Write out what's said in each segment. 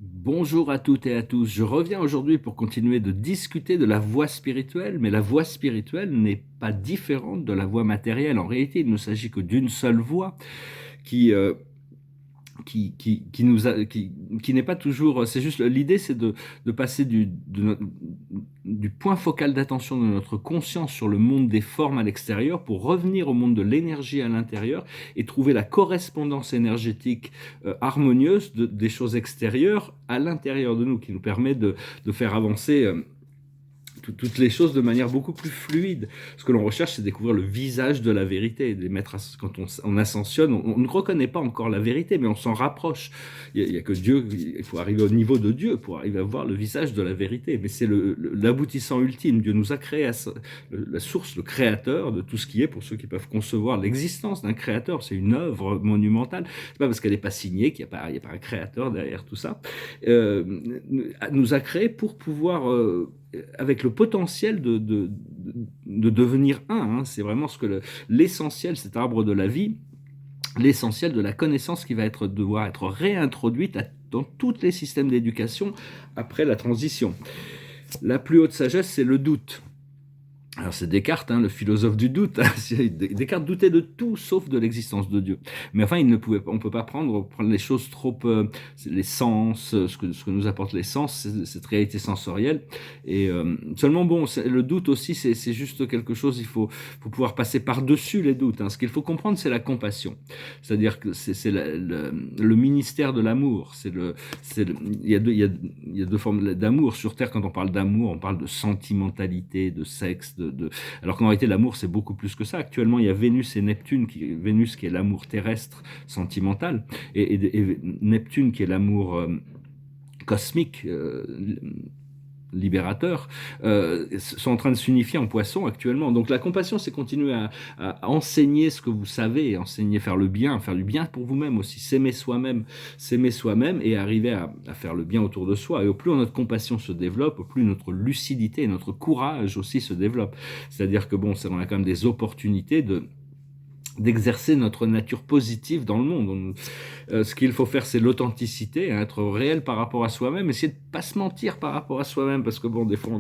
Bonjour à toutes et à tous. Je reviens aujourd'hui pour continuer de discuter de la voie spirituelle, mais la voie spirituelle n'est pas différente de la voie matérielle. En réalité, il ne s'agit que d'une seule voie qui, euh, qui nous a, qui n'est pas toujours. C'est juste l'idée, c'est de passer du point focal d'attention de notre conscience sur le monde des formes à l'extérieur pour revenir au monde de l'énergie à l'intérieur et trouver la correspondance énergétique harmonieuse des choses extérieures à l'intérieur de nous, qui nous permet de faire avancer toutes les choses de manière beaucoup plus fluide. Ce que l'on recherche, c'est découvrir le visage de la vérité. Quand on ascensionne, on ne reconnaît pas encore la vérité, mais on s'en rapproche. Il y a que Dieu, il faut arriver au niveau de Dieu pour arriver à voir le visage de la vérité. Mais c'est l'aboutissant ultime. Dieu nous a créé la source, le créateur de tout ce qui est, pour ceux qui peuvent concevoir l'existence d'un créateur. C'est une œuvre monumentale. C'est pas parce qu'elle n'est pas signée qu'il n'y a pas un créateur derrière tout ça. Nous a créé pour pouvoir avec le potentiel de devenir un. Hein. C'est vraiment l'essentiel, cet arbre de la vie, l'essentiel de la connaissance qui va devoir être réintroduite dans tous les systèmes d'éducation après la transition. La plus haute sagesse, c'est le doute. Alors c'est Descartes, hein, le philosophe du doute. Descartes doutait de tout sauf de l'existence de Dieu. Mais enfin, on ne peut pas prendre les choses trop, les sens, ce que nous apportent les sens, cette réalité sensorielle. Et seulement bon, le doute aussi, c'est juste quelque chose. Faut pouvoir passer par-dessus les doutes. Hein. Ce qu'il faut comprendre, c'est la compassion. C'est-à-dire que c'est le ministère de l'amour. Il y a deux formes d'amour sur Terre. Quand on parle d'amour, on parle de sentimentalité, de sexe, alors qu'en réalité l'amour c'est beaucoup plus que ça. Actuellement il y a Vénus et Neptune, Vénus qui est l'amour terrestre sentimental et Neptune qui est l'amour cosmique libérateur, sont en train de s'unifier en poisson actuellement. Donc la compassion, c'est continuer à enseigner ce que vous savez, enseigner, faire le bien, faire du bien pour vous-même aussi, s'aimer soi-même et arriver à faire le bien autour de soi. Et au plus notre compassion se développe, au plus notre lucidité et notre courage aussi se développent. C'est-à-dire que bon, on a quand même des opportunités d'exercer notre nature positive dans le monde. Ce qu'il faut faire, c'est l'authenticité, hein, être réel par rapport à soi-même, essayer de pas se mentir par rapport à soi-même, parce que bon, des fois,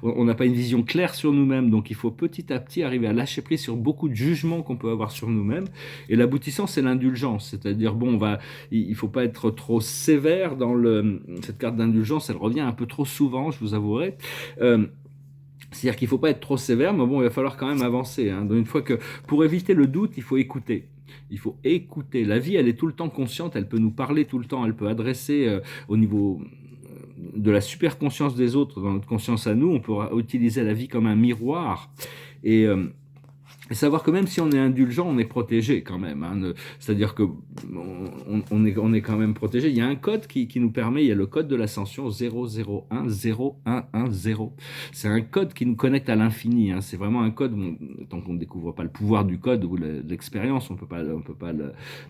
on n'a pas une vision claire sur nous-mêmes, donc il faut petit à petit arriver à lâcher prise sur beaucoup de jugements qu'on peut avoir sur nous-mêmes. Et l'aboutissant, c'est l'indulgence, c'est-à-dire bon, il faut pas être trop sévère cette carte d'indulgence, elle revient un peu trop souvent, je vous avouerai. C'est-à-dire qu'il ne faut pas être trop sévère, mais bon, il va falloir quand même avancer. Hein. Donc une fois que, pour éviter le doute, il faut écouter. Il faut écouter. La vie, elle est tout le temps consciente, elle peut nous parler tout le temps, elle peut adresser au niveau de la super conscience des autres, dans notre conscience à nous, on peut utiliser la vie comme un miroir. Et savoir que même si on est indulgent, on est protégé quand même. Hein. C'est-à-dire que on est quand même protégé. Il y a un code qui nous permet, il y a le code de l'ascension 00101110. C'est un code qui nous connecte à l'infini. Hein. C'est vraiment un code, tant qu'on ne découvre pas le pouvoir du code ou l'expérience, on peut pas le...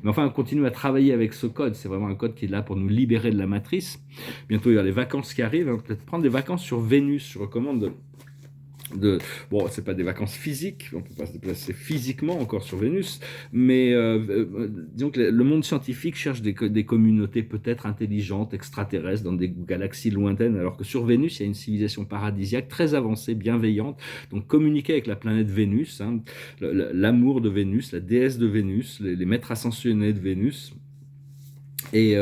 Mais enfin, on continue à travailler avec ce code. C'est vraiment un code qui est là pour nous libérer de la matrice. Bientôt, il y a les vacances qui arrivent. Hein. Peut-être prendre des vacances sur Vénus. Je recommande bon, c'est pas des vacances physiques, on peut pas se déplacer physiquement encore sur Vénus, mais disons que le monde scientifique cherche des communautés peut-être intelligentes, extraterrestres, dans des galaxies lointaines, alors que sur Vénus, il y a une civilisation paradisiaque très avancée, bienveillante, donc communiquer avec la planète Vénus, hein, l'amour de Vénus, la déesse de Vénus, les maîtres ascensionnés de Vénus, et,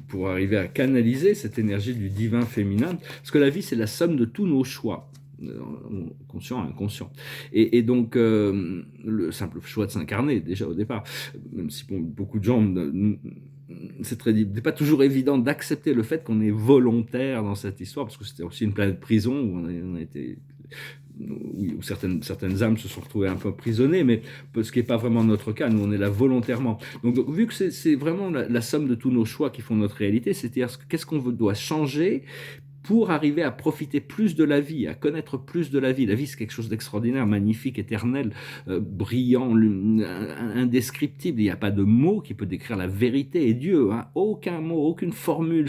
pour arriver à canaliser cette énergie du divin féminin, parce que la vie, c'est la somme de tous nos choix conscient, inconscient. Et donc, le simple choix de s'incarner, déjà au départ, même si pour beaucoup de gens, c'est pas toujours évident d'accepter le fait qu'on est volontaire dans cette histoire, parce que c'était aussi une planète prison où on a été... Oui, où certaines âmes se sont retrouvées un peu emprisonnées, mais ce qui n'est pas vraiment notre cas, nous on est là volontairement. Donc vu que c'est vraiment la somme de tous nos choix qui font notre réalité, c'est-à-dire qu'est-ce qu'on doit changer pour arriver à profiter plus de la vie, à connaître plus de la vie. La vie, c'est quelque chose d'extraordinaire, magnifique, éternel, brillant, indescriptible. Il n'y a pas de mot qui peut décrire la vérité et Dieu. Hein. Aucun mot, aucune formule.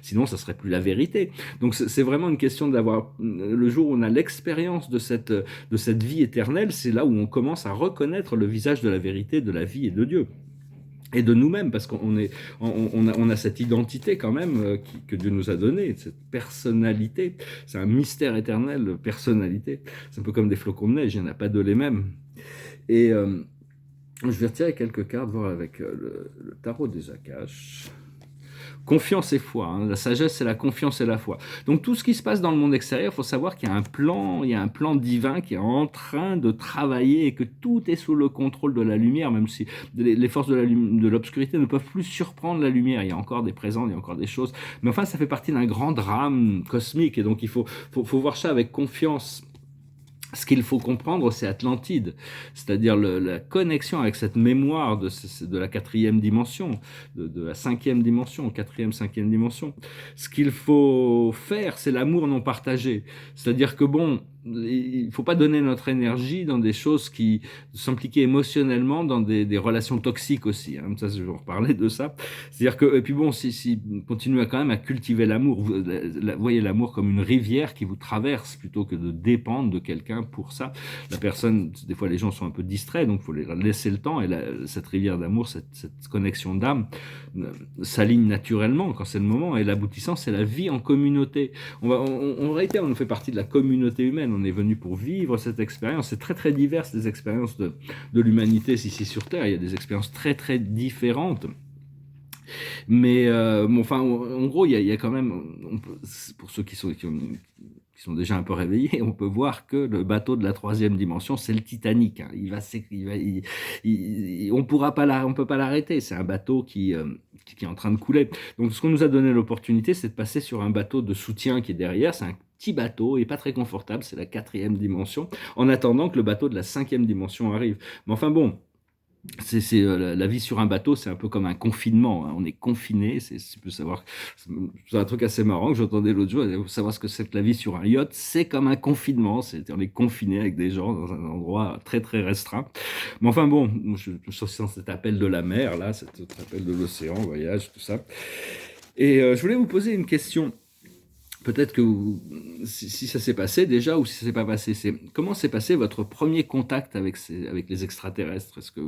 Sinon, ça serait plus la vérité. Donc, c'est vraiment une question d'avoir... Le jour où on a l'expérience de cette vie éternelle, c'est là où on commence à reconnaître le visage de la vérité, de la vie et de Dieu. et de nous-mêmes, parce on a cette identité quand même que Dieu nous a donnée, cette personnalité. C'est un mystère éternel, personnalité. C'est un peu comme des flocons de neige, il n'y en a pas deux les mêmes. Et je vais retirer quelques cartes, voir avec le tarot des Akash. Confiance et foi, hein. La sagesse, c'est la confiance et la foi. Donc tout ce qui se passe dans le monde extérieur, il faut savoir qu'il y a un plan divin qui est en train de travailler et que tout est sous le contrôle de la lumière, même si les forces de l'obscurité ne peuvent plus surprendre la lumière. Il y a encore des présents, il y a encore des choses. Mais enfin, ça fait partie d'un grand drame cosmique et donc il faut voir ça avec confiance. Ce qu'il faut comprendre, c'est Atlantide, c'est-à-dire la connexion avec cette mémoire de la quatrième dimension, de la cinquième dimension, quatrième, cinquième dimension. Ce qu'il faut faire, c'est l'amour non partagé. C'est-à-dire que bon, il ne faut pas donner notre énergie dans des choses qui s'impliquent émotionnellement dans des relations toxiques aussi. Hein. Ça, je vais vous reparler de ça. C'est-à-dire que, et puis bon, si continuez quand même à cultiver l'amour, voyez l'amour comme une rivière qui vous traverse plutôt que de dépendre de quelqu'un pour ça. La personne, des fois les gens sont un peu distraits, donc il faut les laisser le temps et cette rivière d'amour, cette connexion d'âme s'aligne naturellement quand c'est le moment et l'aboutissant, c'est la vie en communauté. En réalité, on fait partie de la communauté humaine. On est venu pour vivre cette expérience. C'est très très divers, les expériences de l'humanité ici sur Terre. Il y a des expériences très très différentes. Mais bon, enfin, en gros, il y a quand même, pour ceux qui sont déjà un peu réveillés, on peut voir que le bateau de la troisième dimension, c'est le Titanic. Hein. On peut pas l'arrêter. C'est un bateau qui est en train de couler. Donc, ce qu'on nous a donné l'opportunité, c'est de passer sur un bateau de soutien qui est derrière. C'est un petit bateau et pas très confortable. C'est la quatrième dimension. En attendant que le bateau de la cinquième dimension arrive. Mais enfin bon. La vie sur un bateau, c'est un peu comme un confinement. Hein. On est confiné. C'est un truc assez marrant que j'entendais l'autre jour. Il faut savoir ce que c'est que la vie sur un yacht. C'est comme un confinement. On est confiné avec des gens dans un endroit très très restreint. Mais enfin bon, je suis dans cet appel de la mer là, cet appel de l'océan, voyage, tout ça. Et je voulais vous poser une question. Peut-être que si ça s'est passé déjà ou si ça s'est pas passé, comment s'est passé votre premier contact avec les extraterrestres? Est-ce que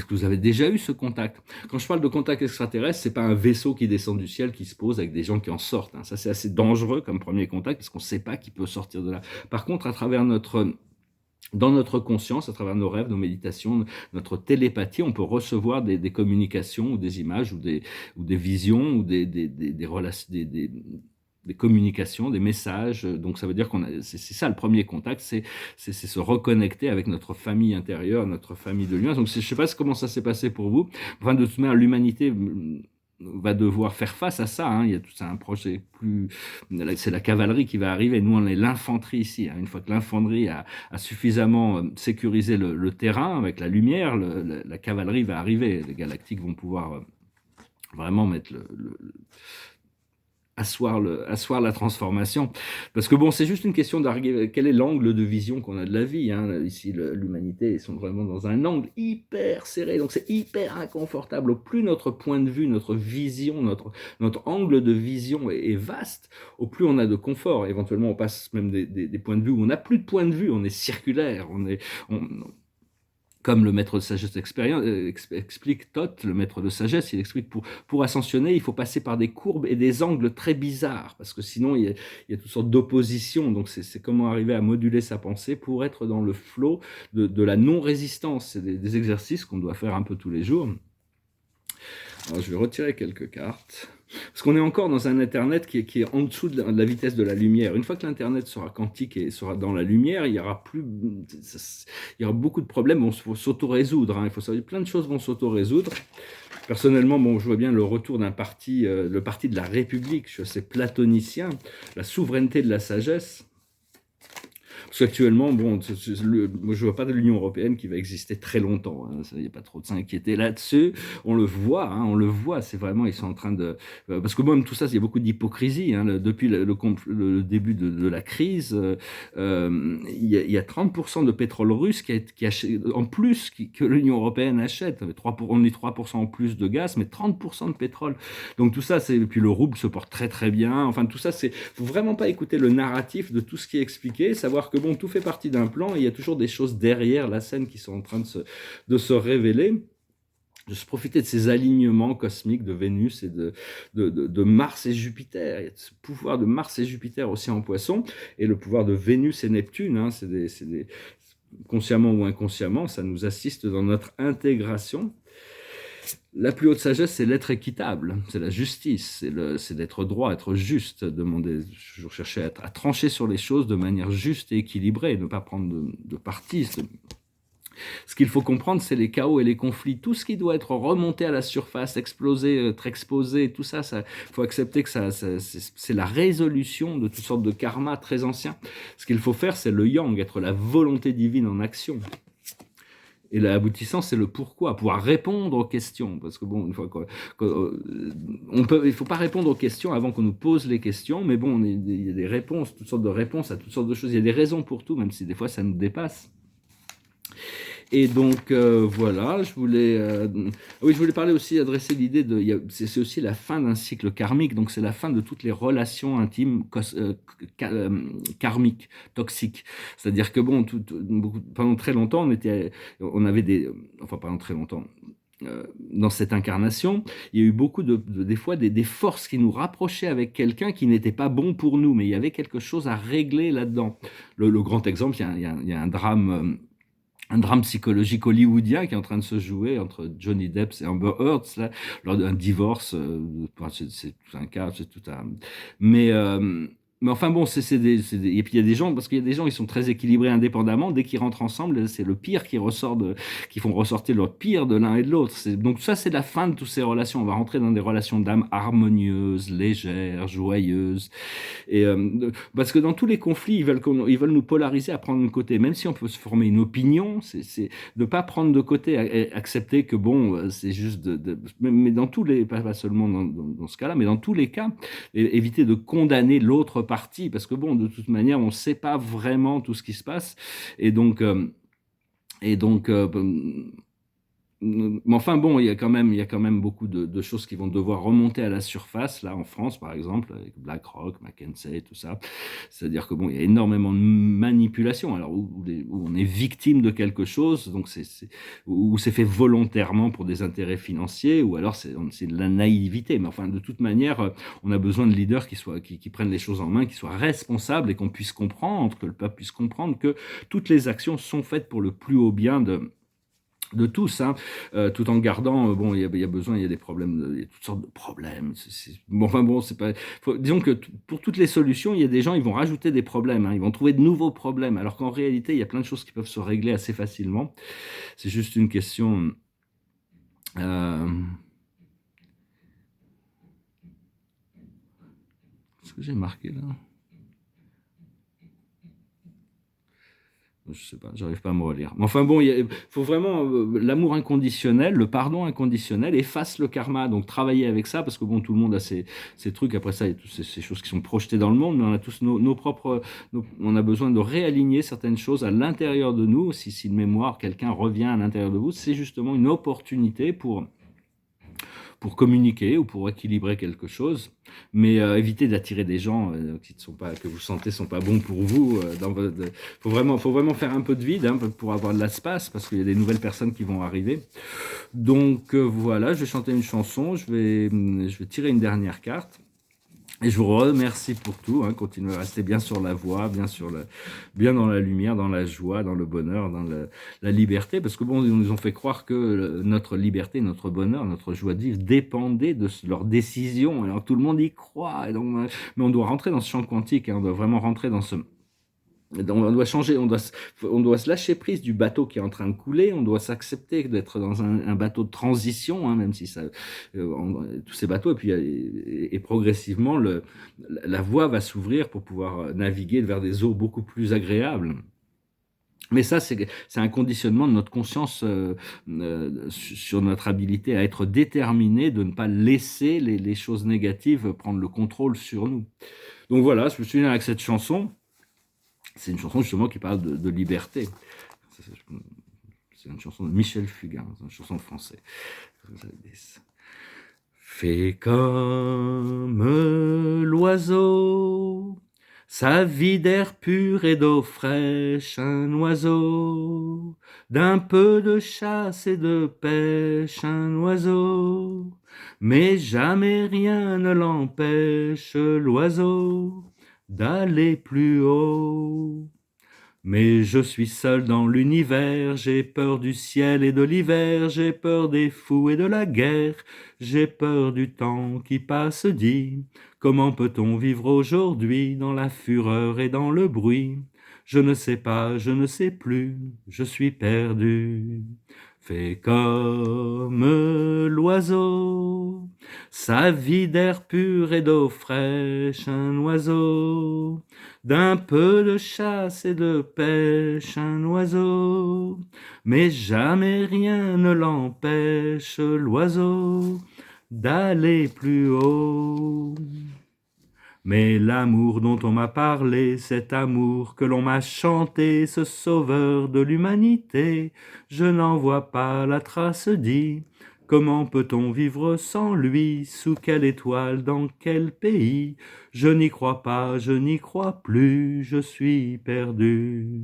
vous avez déjà eu ce contact? Quand je parle de contact extraterrestre, c'est pas un vaisseau qui descend du ciel, qui se pose avec des gens qui en sortent. Hein. Ça, c'est assez dangereux comme premier contact parce qu'on ne sait pas qui peut sortir de là. Par contre, dans notre conscience, à travers nos rêves, nos méditations, notre télépathie, on peut recevoir des communications ou des images ou des visions ou des relations, des communications, des messages. Donc ça veut dire c'est ça le premier contact, c'est se reconnecter avec notre famille intérieure, notre famille de lumière. Donc je ne sais pas comment ça s'est passé pour vous. Enfin, de toute manière, l'humanité va devoir faire face à ça. Hein. Il y a tout ça, un projet plus. C'est la cavalerie qui va arriver. Nous, on est l'infanterie ici. Hein. Une fois que l'infanterie a suffisamment sécurisé le terrain avec la lumière, la cavalerie va arriver. Les galactiques vont pouvoir vraiment mettre asseoir la transformation. Parce que bon, c'est juste une question d'arriver. Quel est l'angle de vision qu'on a de la vie, hein. Ici, l'humanité, ils sont vraiment dans un angle hyper serré, donc c'est hyper inconfortable. Au plus notre point de vue, notre vision, notre angle de vision est vaste, au plus on a de confort. Éventuellement, on passe même des points de vue où on n'a plus de point de vue, on est circulaire, comme le maître de sagesse explique, Thoth, le maître de sagesse, il explique pour ascensionner, il faut passer par des courbes et des angles très bizarres, parce que sinon il y a toutes sortes d'oppositions. Donc c'est comment arriver à moduler sa pensée pour être dans le flot de la non-résistance. C'est des exercices qu'on doit faire un peu tous les jours. Alors je vais retirer quelques cartes. Parce qu'on est encore dans un Internet qui est en dessous de la vitesse de la lumière. Une fois que l'Internet sera quantique et sera dans la lumière, il y aura beaucoup de problèmes vont s'auto-résoudre. Hein. Il faut savoir, plein de choses vont s'auto-résoudre. Personnellement, bon, je vois bien le retour d'un parti, le parti de la République. Je suis assez platonicien. La souveraineté de la sagesse. Parce qu'actuellement, bon, moi je vois pas de l'Union européenne qui va exister très longtemps. Hein. Il n'y a pas trop de s'inquiéter là-dessus. On le voit. C'est vraiment, ils sont en train de. Parce que même tout ça, il y a beaucoup d'hypocrisie. Hein. Depuis le début de la crise, il y a 30% de pétrole russe qui achète, en plus que l'Union européenne achète. On est 3% en plus de gaz, mais 30% de pétrole. Donc tout ça, puis le rouble se porte très très bien. Enfin, tout ça, faut vraiment pas écouter le narratif de tout ce qui est expliqué, savoir que bon, tout fait partie d'un plan et il y a toujours des choses derrière la scène qui sont en train de se révéler. de se profiter de ces alignements cosmiques de Vénus et de Mars et Jupiter. Il y a ce pouvoir de Mars et Jupiter aussi en Poisson, et le pouvoir de Vénus et Neptune, hein, consciemment ou inconsciemment, ça nous assiste dans notre intégration. La plus haute sagesse, c'est l'être équitable, c'est la justice, c'est d'être droit, être juste, toujours chercher à trancher sur les choses de manière juste et équilibrée, ne pas prendre de parti. Ce qu'il faut comprendre, c'est les chaos et les conflits. Tout ce qui doit être remonté à la surface, explosé, être exposé, tout ça, faut accepter que c'est la résolution de toutes sortes de karmas très anciens. Ce qu'il faut faire, c'est le yang, être la volonté divine en action. Et l'aboutissant, c'est le pourquoi, pouvoir répondre aux questions. Parce que bon, une fois il faut pas répondre aux questions avant qu'on nous pose les questions, mais bon, il y a des réponses, toutes sortes de réponses à toutes sortes de choses. Il y a des raisons pour tout, même si des fois ça nous dépasse. Et donc voilà, je voulais parler aussi, adresser l'idée c'est aussi la fin d'un cycle karmique, donc c'est la fin de toutes les relations intimes karmiques, toxiques. C'est-à-dire que bon, pendant très longtemps, pendant très longtemps, dans cette incarnation, il y a eu beaucoup des fois des forces qui nous rapprochaient avec quelqu'un qui n'était pas bon pour nous, mais il y avait quelque chose à régler là-dedans. Le grand exemple, il y a un drame psychologique hollywoodien qui est en train de se jouer entre Johnny Depp et Amber Heard, là, lors d'un divorce. C'est tout un cas, c'est tout un. Mais enfin bon, et puis il y a des gens, parce qu'il y a des gens, ils sont très équilibrés indépendamment. Dès qu'ils rentrent ensemble, c'est le pire qui font ressortir le pire de l'un et de l'autre. Donc ça, c'est la fin de toutes ces relations. On va rentrer dans des relations d'âme harmonieuses, légères, joyeuses. Et parce que dans tous les conflits, ils veulent nous polariser à prendre un côté, même si on peut se former une opinion, c'est de pas prendre de côté, accepter que bon, c'est juste mais dans tous les, pas seulement dans ce cas-là, mais dans tous les cas, éviter de condamner l'autre partie, parce que bon, de toute manière, on ne sait pas vraiment tout ce qui se passe, et donc mais enfin bon, il y a quand même beaucoup de choses qui vont devoir remonter à la surface, là en France par exemple, avec BlackRock, McKinsey, tout ça. C'est-à-dire que bon, il y a énormément de manipulation, alors où on est victime de quelque chose, donc où c'est fait volontairement pour des intérêts financiers, ou alors c'est de la naïveté. Mais enfin, de toute manière, on a besoin de leaders qui prennent les choses en main, qui soient responsables et qu'on puisse comprendre, que le peuple puisse comprendre que toutes les actions sont faites pour le plus haut bien de tous, hein, tout en gardant, bon, il y a des problèmes, il y a toutes sortes de problèmes. Bon, enfin bon, c'est pas. Disons que pour toutes les solutions, il y a des gens, ils vont rajouter des problèmes, hein, ils vont trouver de nouveaux problèmes, alors qu'en réalité, il y a plein de choses qui peuvent se régler assez facilement. C'est juste une question. Qu'est-ce que j'ai marqué là? Je sais pas, j'arrive pas à me relire. Mais enfin bon, il faut vraiment l'amour inconditionnel, le pardon inconditionnel efface le karma. Donc travailler avec ça, parce que bon, tout le monde a ces trucs. Après ça, il y a toutes ces choses qui sont projetées dans le monde, mais on a tous nos propres. On a besoin de réaligner certaines choses à l'intérieur de nous. Si de mémoire, quelqu'un revient à l'intérieur de vous, c'est justement une opportunité pour communiquer ou pour équilibrer quelque chose, mais éviter d'attirer des gens que vous sentez sont pas bons pour vous. Faut vraiment faire un peu de vide, hein, pour avoir de l'espace, parce qu'il y a des nouvelles personnes qui vont arriver. Donc voilà, je vais chanter une chanson, je vais tirer une dernière carte. Et je vous remercie pour tout, hein. Continuez à rester bien sur la voie, bien dans la lumière, dans la joie, dans le bonheur, dans la liberté, parce que bon, ils nous ont fait croire que notre liberté, notre bonheur, notre joie de vivre dépendaient de leurs décisions. Alors tout le monde y croit, mais on doit rentrer dans ce champ quantique, hein. On doit vraiment rentrer dans ce. On doit changer, on doit se lâcher prise du bateau qui est en train de couler, on doit s'accepter d'être dans un bateau de transition, hein, même si tous ces bateaux, et progressivement, la voie va s'ouvrir pour pouvoir naviguer vers des eaux beaucoup plus agréables. Mais ça, c'est un conditionnement de notre conscience sur notre habilité à être déterminé, de ne pas laisser les choses négatives prendre le contrôle sur nous. Donc voilà, je me souviens avec cette chanson. C'est une chanson justement qui parle de liberté. C'est une chanson de Michel Fugain, une chanson française. Fais comme l'oiseau, Sa vie d'air pur et d'eau fraîche, un oiseau, d'un peu de chasse et de pêche, un oiseau, mais jamais rien ne l'empêche, l'oiseau, d'aller plus haut. Mais je suis seul dans l'univers, j'ai peur du ciel et de l'hiver, j'ai peur des fous et de la guerre, j'ai peur du temps qui passe dit. Comment peut-on vivre aujourd'hui dans la fureur et dans le bruit? Je ne sais pas, je ne sais plus, je suis perdu. Fais comme l'oiseau, sa vie d'air pur et d'eau fraîche, un oiseau, d'un peu de chasse et de pêche, un oiseau, mais jamais rien ne l'empêche, l'oiseau, d'aller plus haut. Mais l'amour dont on m'a parlé, cet amour que l'on m'a chanté, ce sauveur de l'humanité, je n'en vois pas la trace dit. Comment peut-on vivre sans lui? Sous quelle étoile? Dans quel pays? Je n'y crois pas, je n'y crois plus, je suis perdu.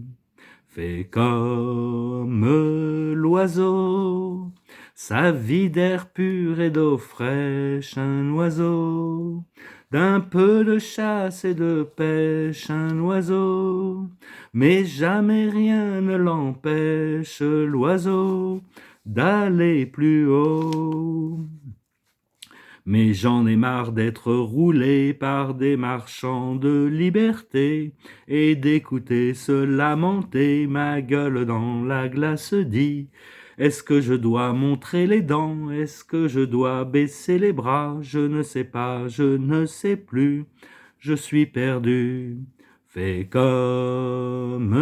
Fais comme l'oiseau, sa vie d'air pur et d'eau fraîche, un oiseau, d'un peu de chasse et de pêche, un oiseau, mais jamais rien ne l'empêche, l'oiseau, d'aller plus haut. Mais j'en ai marre d'être roulé par des marchands de liberté et d'écouter se lamenter, ma gueule dans la glace dit. Est-ce que je dois montrer les dents? Est-ce que je dois baisser les bras? Je ne sais pas, je ne sais plus, je suis perdu. Fais comme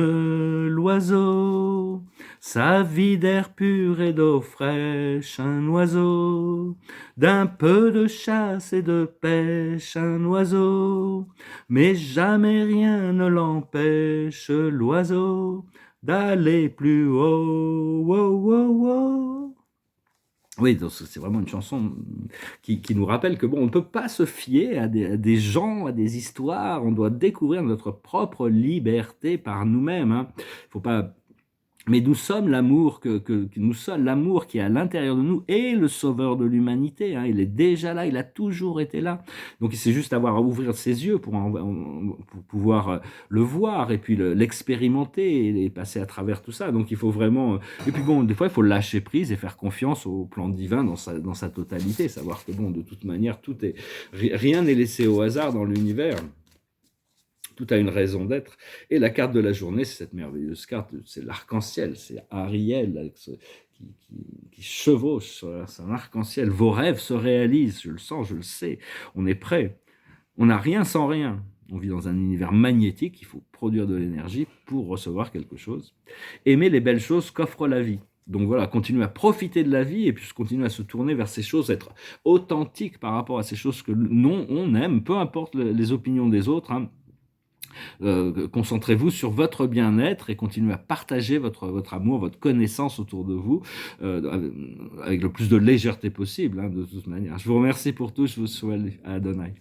l'oiseau, sa vie d'air pur et d'eau fraîche, un oiseau, d'un peu de chasse et de pêche, un oiseau, mais jamais rien ne l'empêche, l'oiseau, d'aller plus haut. Wow, wow, wow. Oui, donc c'est vraiment une chanson qui nous rappelle que bon, on ne peut pas se fier à des gens, à des histoires, on doit découvrir notre propre liberté par nous-mêmes, hein. Faut pas Mais nous sommes l'amour que nous sommes l'amour qui est à l'intérieur de nous et le sauveur de l'humanité, hein. Il est déjà là, il a toujours été là. Donc c'est juste avoir à ouvrir ses yeux pour pouvoir le voir et puis l'expérimenter et passer à travers tout ça. Donc il faut vraiment... Et puis bon, des fois, il faut lâcher prise et faire confiance au plan divin dans sa totalité. Savoir que bon, de toute manière, rien n'est laissé au hasard dans l'univers. Tout a une raison d'être. Et la carte de la journée, c'est cette merveilleuse carte, c'est l'arc-en-ciel, c'est Ariel avec qui chevauche, c'est un arc-en-ciel. Vos rêves se réalisent, je le sens, je le sais, on est prêt. On n'a rien sans rien. On vit dans un univers magnétique, il faut produire de l'énergie pour recevoir quelque chose. Aimer les belles choses qu'offre la vie. Donc voilà, continuer à profiter de la vie et puis continuer à se tourner vers ces choses, être authentique par rapport à ces choses que non, on aime, peu importe les opinions des autres, hein. Concentrez-vous sur votre bien-être et continuez à partager votre amour, votre connaissance autour de vous avec le plus de légèreté possible, hein, de toute manière. Je vous remercie pour tout, je vous souhaite à Adonai.